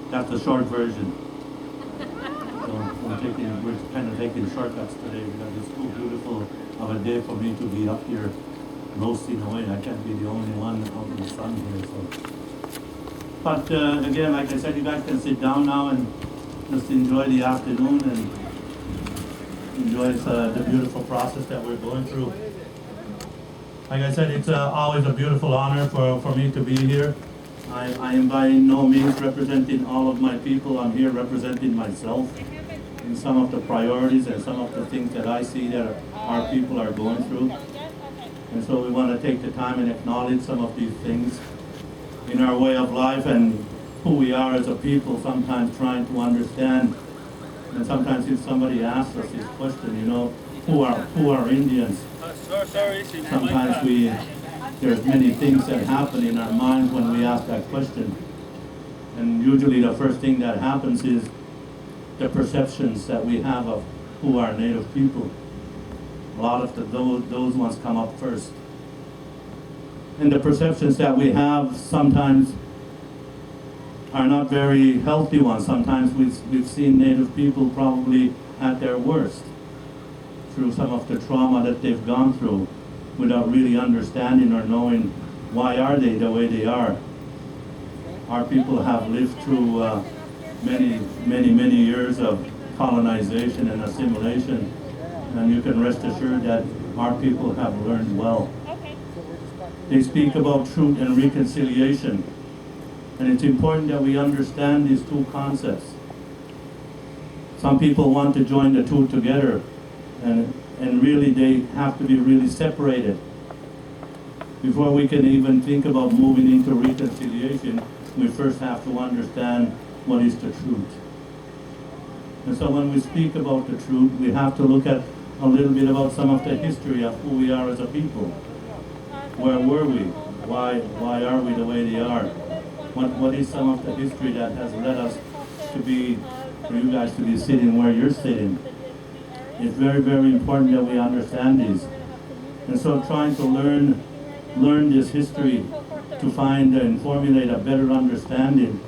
That's the short version. So we're kind of taking shortcuts today because it's too beautiful of a day for me to be up here roasting away. I can't be the only one out in the sun here. So, but again, like I said, you guys can sit down now and just enjoy the afternoon and enjoy the beautiful process that we're going through. Like I said, it's always a beautiful honor for me to be here. I am by no means representing all of my people. I'm here representing myself in some of the priorities and some of the things that I see that our people are going through. And so we want to take the time and acknowledge some of these things in our way of life and who we are as a people, sometimes trying to understand. And sometimes if somebody asks us this question, you know, who are Indians? Sometimes there's many things that happen in our minds when we ask that question. And usually the first thing that happens is the perceptions that we have of who are Native people. A lot of those ones come up first. And the perceptions that we have sometimes are not very healthy ones. Sometimes we've seen Native people probably at their worst through some of the trauma that they've gone through without really understanding or knowing why are they the way they are. Our people have lived through many years of colonization and assimilation, and you can rest assured that our people have learned well. They speak about truth and reconciliation, and it's important that we understand these two concepts. Some people want to join the two together, and really they have to be really separated. Before we can even think about moving into reconciliation, we first have to understand what is the truth. And so when we speak about the truth, we have to look at a little bit about some of the history of who we are as a people. Where were we? Why are we the way they are? What is some of the history that has led us to be, for you guys to be sitting where you're sitting? It's very important that we understand these. And so trying to learn this history to find and formulate a better understanding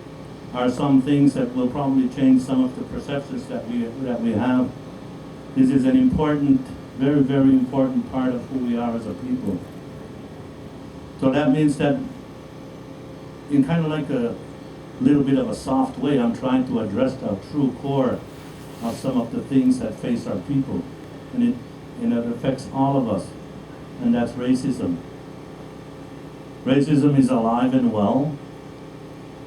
are some things that will probably change some of the perceptions that we have. This is an important, very important part of who we are as a people. So that means that in kind of like a little bit of a soft way, I'm trying to address the true core of some of the things that face our people. And it affects all of us, and that's racism. Racism is alive and well.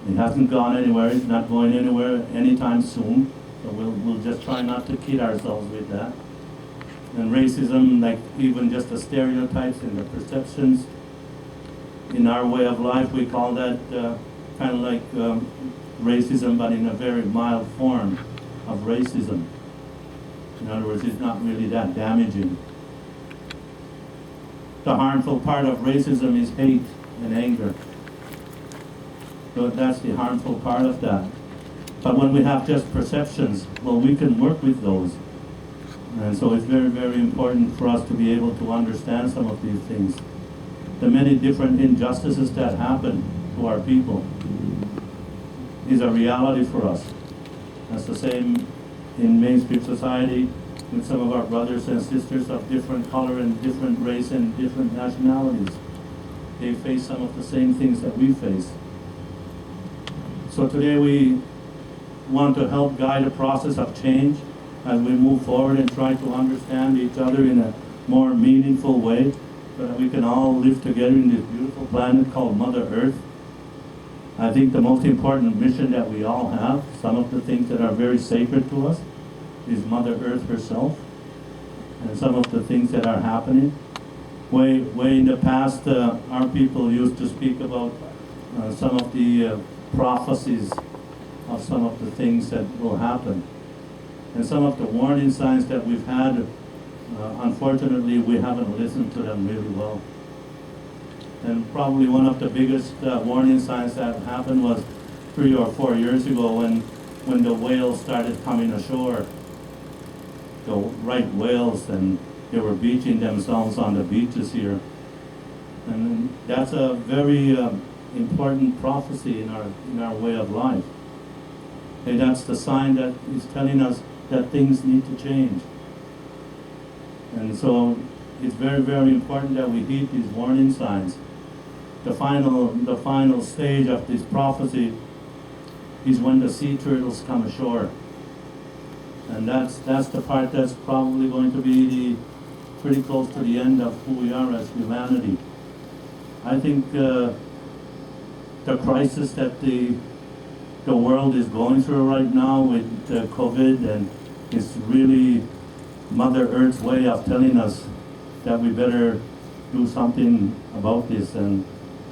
It hasn't gone anywhere. It's not going anywhere anytime soon. So we'll just try not to kid ourselves with that. And racism, like even just the stereotypes and the perceptions in our way of life, we call that kind of like racism, but in a very mild form of racism. In other words, it's not really that damaging. The harmful part of racism is hate and anger. So that's the harmful part of that. But when we have just perceptions, well, we can work with those. And so it's very important for us to be able to understand some of these things. The many different injustices that happen to our people is a reality for us. That's the same in mainstream society with some of our brothers and sisters of different color and different race and different nationalities. They face some of the same things that we face. So today we want to help guide a process of change as we move forward and try to understand each other in a more meaningful way so that we can all live together in this beautiful planet called Mother Earth. I think the most important mission that we all have, some of the things that are very sacred to us, is Mother Earth herself, and some of the things that are happening. Way in the past, our people used to speak about some of the prophecies of some of the things that will happen. And some of the warning signs that we've had, unfortunately, we haven't listened to them really well. And probably one of the biggest warning signs that happened was 3 or 4 years ago when the whales started coming ashore. The right whales, and they were beaching themselves on the beaches here. And that's a very important prophecy in our way of life. Hey, that's the sign that is telling us that things need to change. And so it's very, very important that we heed these warning signs. The final stage of this prophecy is when the sea turtles come ashore. And that's the part that's probably going to be pretty close to the end of who we are as humanity. I think the crisis that the world is going through right now with COVID, and it's really Mother Earth's way of telling us that we better do something about this and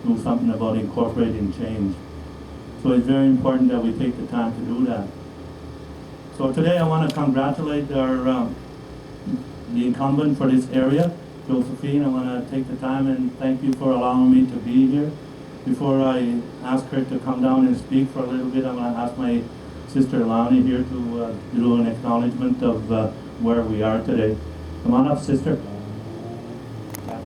do something about incorporating change. So it's very important that we take the time to do that. So today I want to congratulate our the incumbent for this area, Josephine. I want to take the time and thank you for allowing me to be here. Before I ask her to come down and speak for a little bit, I'm going to ask my sister Lani here to do an acknowledgement of where we are today. Come on up, sister.